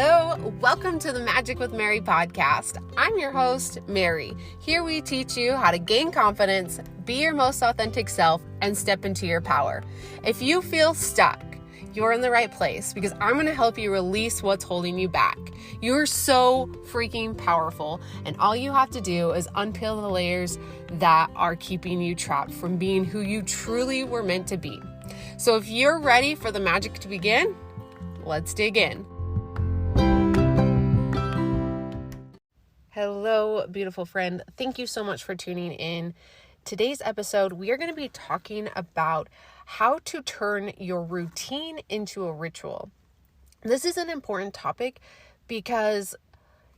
Hello, welcome to the Magic with Mary podcast. I'm your host, Mary. Here we teach you how to gain confidence, be your most authentic self, and step into your power. If you feel stuck, you're in the right place because I'm going to help you release what's holding you back. You're so freaking powerful, and all you have to do is unpeel the layers that are keeping you trapped from being who you truly were meant to be. So if you're ready for the magic to begin, let's dig in. Hello, beautiful friend. Thank you so much for tuning in. Today's episode, we are going to be talking about how to turn your routine into a ritual. This is an important topic because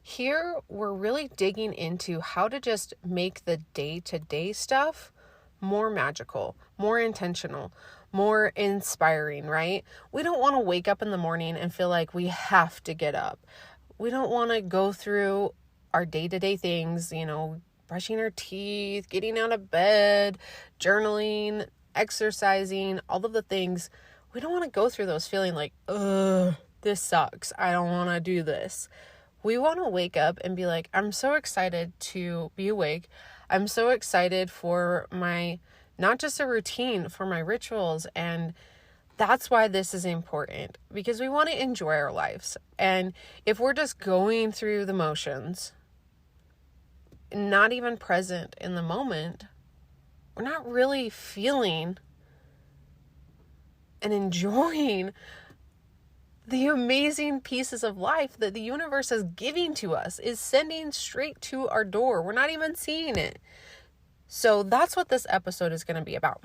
here we're really digging into how to just make the day-to-day stuff more magical, more intentional, more inspiring, right? We don't want to wake up in the morning and feel like we have to get up. We don't want to go through our day-to-day things, brushing our teeth, getting out of bed, journaling, exercising, all of the things. We don't want to go through those feeling like, this sucks. I don't want to do this. We want to wake up and be like, I'm so excited to be awake. I'm so excited for my, not just a routine, for my rituals. And that's why this is important, because we want to enjoy our lives. And if we're just going through the motions, not even present in the moment, we're not really feeling and enjoying the amazing pieces of life that the universe is giving to us, is sending straight to our door. We're not even seeing it. So that's what this episode is going to be about.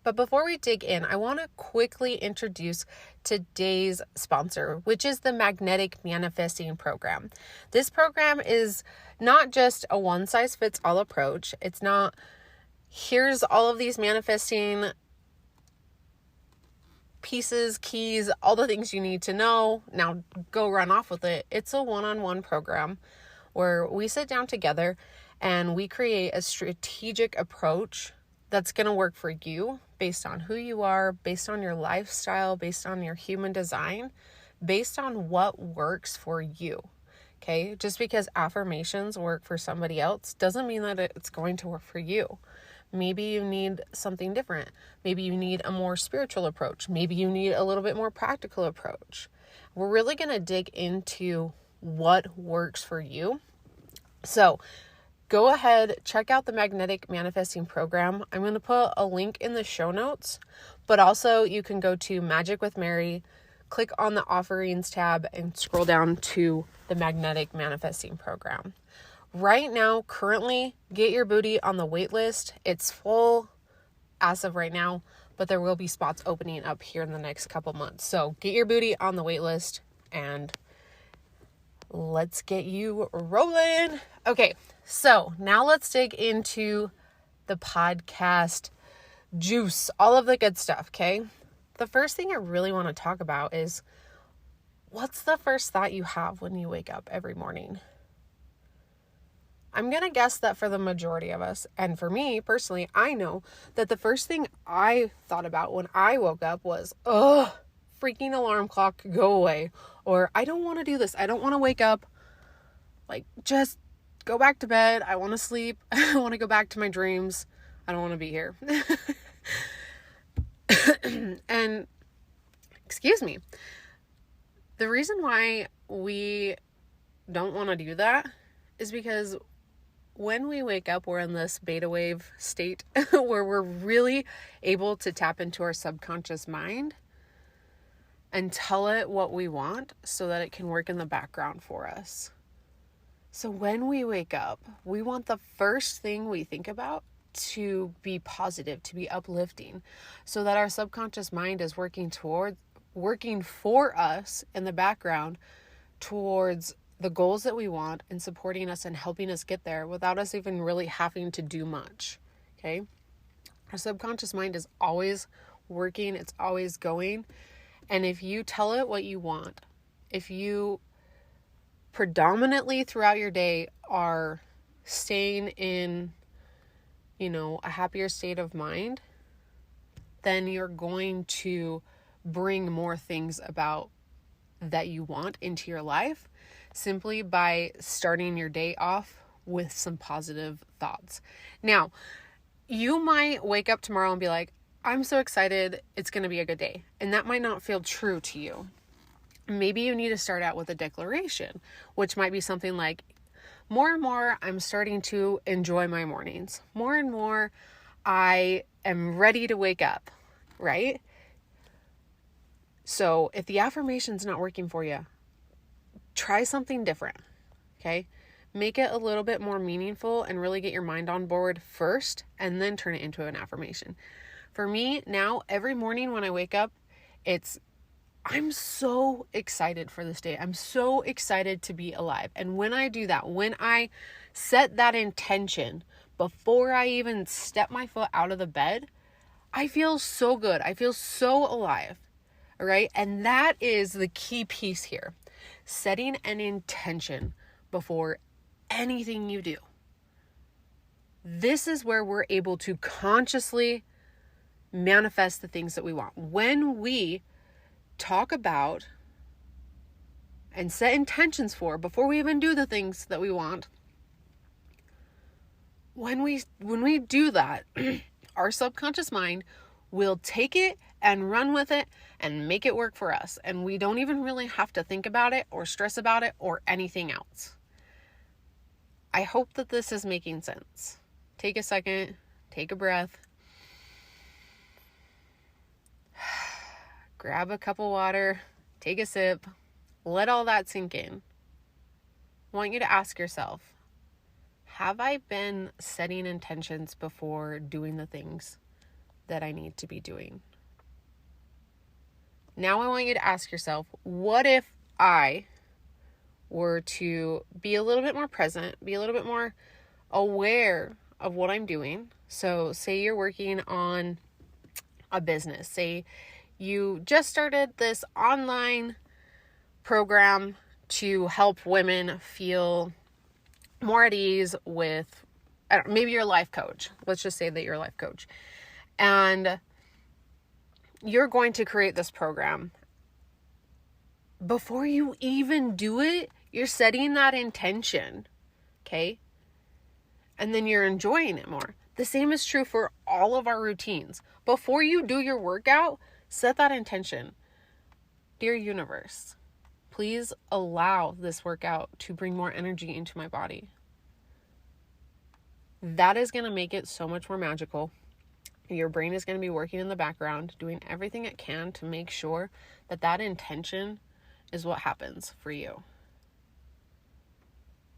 But before we dig in, I want to quickly introduce today's sponsor, which is the Magnetic Manifesting Program. This program is not just a one-size-fits-all approach. It's not, here's all of these manifesting pieces, keys, all the things you need to know. Now go run off with it. It's a one-on-one program where we sit down together and we create a strategic approach that's going to work for you based on who you are, based on your lifestyle, based on your human design, based on what works for you. Okay? Just because affirmations work for somebody else doesn't mean that it's going to work for you. Maybe you need something different. Maybe you need a more spiritual approach. Maybe you need a little bit more practical approach. We're really going to dig into what works for you. So, go ahead, check out the Magnetic Manifesting Program. I'm going to put a link in the show notes, but also you can go to Magic with Mary, click on the offerings tab, and scroll down to the Magnetic Manifesting Program. Right now, currently, get your booty on the wait list. It's full as of right now, but there will be spots opening up here in the next couple months. So get your booty on the wait list and let's get you rolling. Okay, so now let's dig into the podcast juice, all of the good stuff, okay? The first thing I really want to talk about is, what's the first thought you have when you wake up every morning? I'm going to guess that for the majority of us, and for me personally, I know that the first thing I thought about when I woke up was, freaking alarm clock, go away. Or I don't want to do this. I don't want to wake up. Like, just go back to bed. I want to sleep. I want to go back to my dreams. I don't want to be here. And, excuse me. The reason why we don't want to do that is because when we wake up, we're in this beta wave state where we're really able to tap into our subconscious mind and tell it what we want so that it can work in the background for us. So when we wake up, we want the first thing we think about to be positive, to be uplifting, so that our subconscious mind is working for us in the background towards the goals that we want and supporting us and helping us get there without us even really having to do much. Okay? Our subconscious mind is always working. It's always going. And if you tell it what you want, if you predominantly throughout your day are staying in, a happier state of mind, then you're going to bring more things about that you want into your life simply by starting your day off with some positive thoughts. Now, you might wake up tomorrow and be like, I'm so excited, it's going to be a good day. And that might not feel true to you. Maybe you need to start out with a declaration, which might be something like, more and more, I'm starting to enjoy my mornings. More and more, I am ready to wake up, right? So if the affirmation's not working for you, try something different, okay? Make it a little bit more meaningful and really get your mind on board first, and then turn it into an affirmation. For me now, every morning when I wake up, I'm so excited for this day. I'm so excited to be alive. And when I do that, when I set that intention before I even step my foot out of the bed, I feel so good. I feel so alive. All right. And that is the key piece here. Setting an intention before anything you do. This is where we're able to consciously manifest the things that we want. When we talk about and set intentions for before we even do the things that we want, when we do that, our subconscious mind will take it and run with it and make it work for us. And we don't even really have to think about it or stress about it or anything else. I hope that this is making sense. Take a second, take a breath. Grab a cup of water, take a sip, let all that sink in. I want you to ask yourself, have I been setting intentions before doing the things that I need to be doing? Now I want you to ask yourself, what if I were to be a little bit more present, be a little bit more aware of what I'm doing? So say you're working on a business. Say you just started this online program to help women feel more at ease with, maybe you're a life coach. Let's just say that you're a life coach. And you're going to create this program. Before you even do it, you're setting that intention, okay? And then you're enjoying it more. The same is true for all of our routines. Before you do your workout, set that intention. Dear universe, please allow this workout to bring more energy into my body. That is going to make it so much more magical. Your brain is going to be working in the background, doing everything it can to make sure that that intention is what happens for you.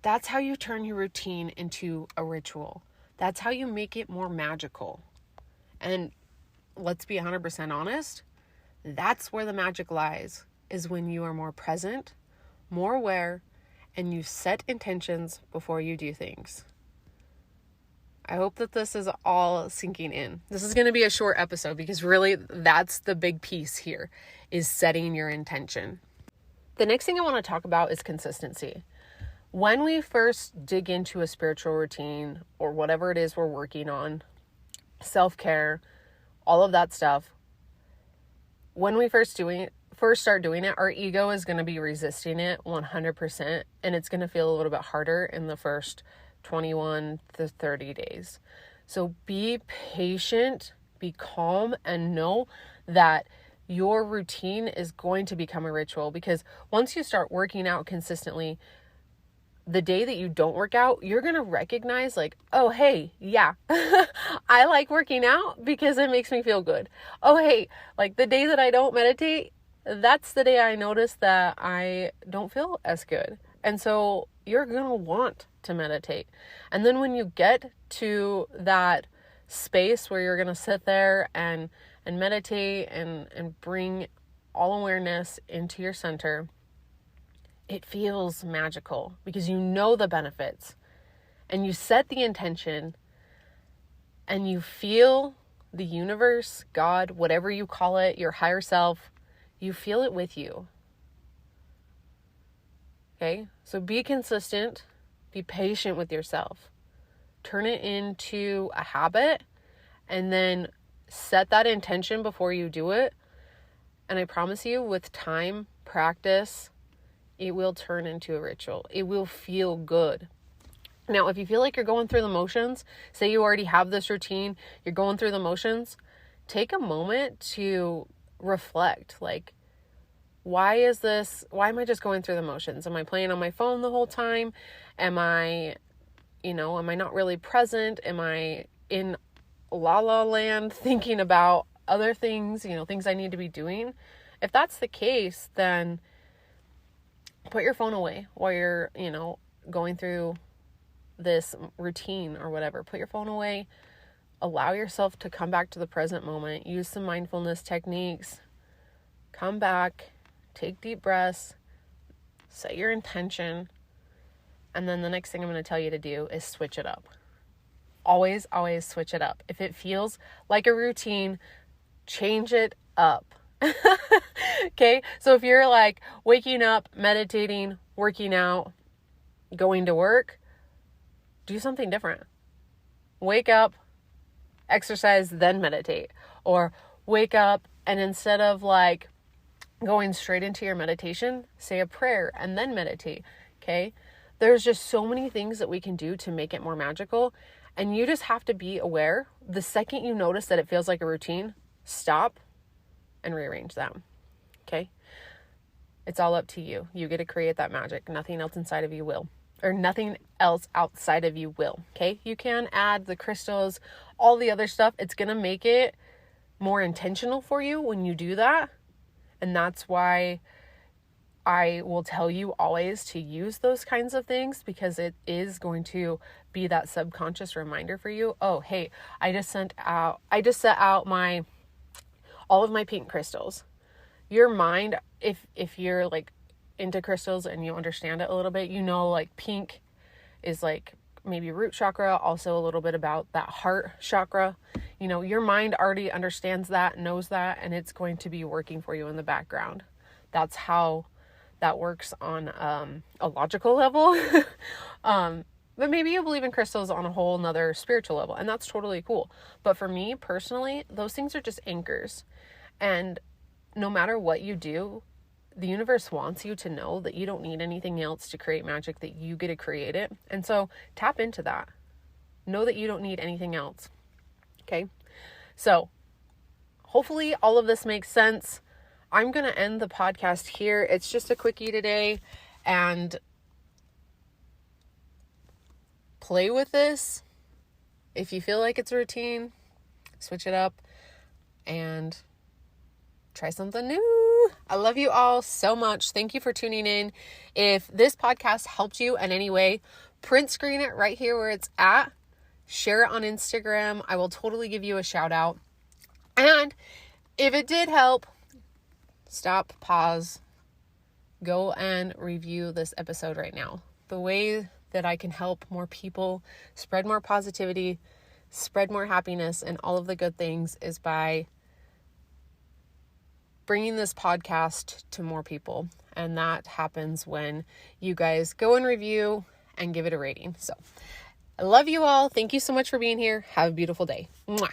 That's how you turn your routine into a ritual. That's how you make it more magical. And let's be 100% honest, that's where the magic lies, is when you are more present, more aware, and you set intentions before you do things. I hope that this is all sinking in. This is going to be a short episode because really that's the big piece here, is setting your intention. The next thing I want to talk about is consistency. When we first dig into a spiritual routine or whatever it is we're working on, self-care, all of that stuff, when we first start doing it, our ego is going to be resisting it 100%, and it's going to feel a little bit harder in the first 21 to 30 days. So be patient, be calm, and know that your routine is going to become a ritual, because once you start working out consistently, the day that you don't work out, you're going to recognize like, oh, hey, yeah, I like working out because it makes me feel good. Oh, hey, like the day that I don't meditate, that's the day I notice that I don't feel as good. And so you're going to want to meditate. And then when you get to that space where you're going to sit there and meditate and bring all awareness into your center, it feels magical because you know the benefits and you set the intention and you feel the universe, God, whatever you call it, your higher self, you feel it with you. Okay? So be consistent, be patient with yourself, turn it into a habit, and then set that intention before you do it. And I promise you, with time, practice, it will turn into a ritual. It will feel good. Now, if you feel like you're going through the motions, say you already have this routine, you're going through the motions, take a moment to reflect. Like, why am I just going through the motions? Am I playing on my phone the whole time? Am I not really present? Am I in la la land thinking about other things, things I need to be doing? If that's the case, then put your phone away while you're, going through this routine or whatever. Put your phone away. Allow yourself to come back to the present moment. Use some mindfulness techniques. Come back. Take deep breaths. Set your intention. And then the next thing I'm going to tell you to do is switch it up. Always, always switch it up. If it feels like a routine, change it up. Okay? So if you're like waking up, meditating, working out, going to work, do something different. Wake up, exercise, then meditate. Or wake up and instead of like going straight into your meditation, say a prayer and then meditate. Okay? There's just so many things that we can do to make it more magical. And you just have to be aware. The second you notice that it feels like a routine, stop and rearrange them. Okay? It's all up to you. You get to create that magic. Nothing else inside of you will. Or nothing else outside of you will. Okay? You can add the crystals, all the other stuff. It's going to make it more intentional for you when you do that. And that's why I will tell you always to use those kinds of things, because it is going to be that subconscious reminder for you. Oh, hey, I just set out all of my pink crystals. Your mind, if you're like into crystals and you understand it a little bit, like pink is like maybe root chakra, also a little bit about that heart chakra. Your mind already understands that, knows that, and it's going to be working for you in the background. That's how that works on a logical level. But maybe you believe in crystals on a whole nother spiritual level, and that's totally cool. But for me personally, those things are just anchors. And no matter what you do, the universe wants you to know that you don't need anything else to create magic, that you get to create it. And so tap into that. Know that you don't need anything else. Okay? So hopefully all of this makes sense. I'm going to end the podcast here. It's just a quickie today, and play with this. If you feel like it's a routine, switch it up and try something new. I love you all so much. Thank you for tuning in. If this podcast helped you in any way, print screen it right here where it's at. Share it on Instagram. I will totally give you a shout out. And if it did help, stop, pause, go and review this episode right now. The way that I can help more people spread more positivity, spread more happiness, and all of the good things is by bringing this podcast to more people. And that happens when you guys go and review and give it a rating. So I love you all. Thank you so much for being here. Have a beautiful day. Mwah.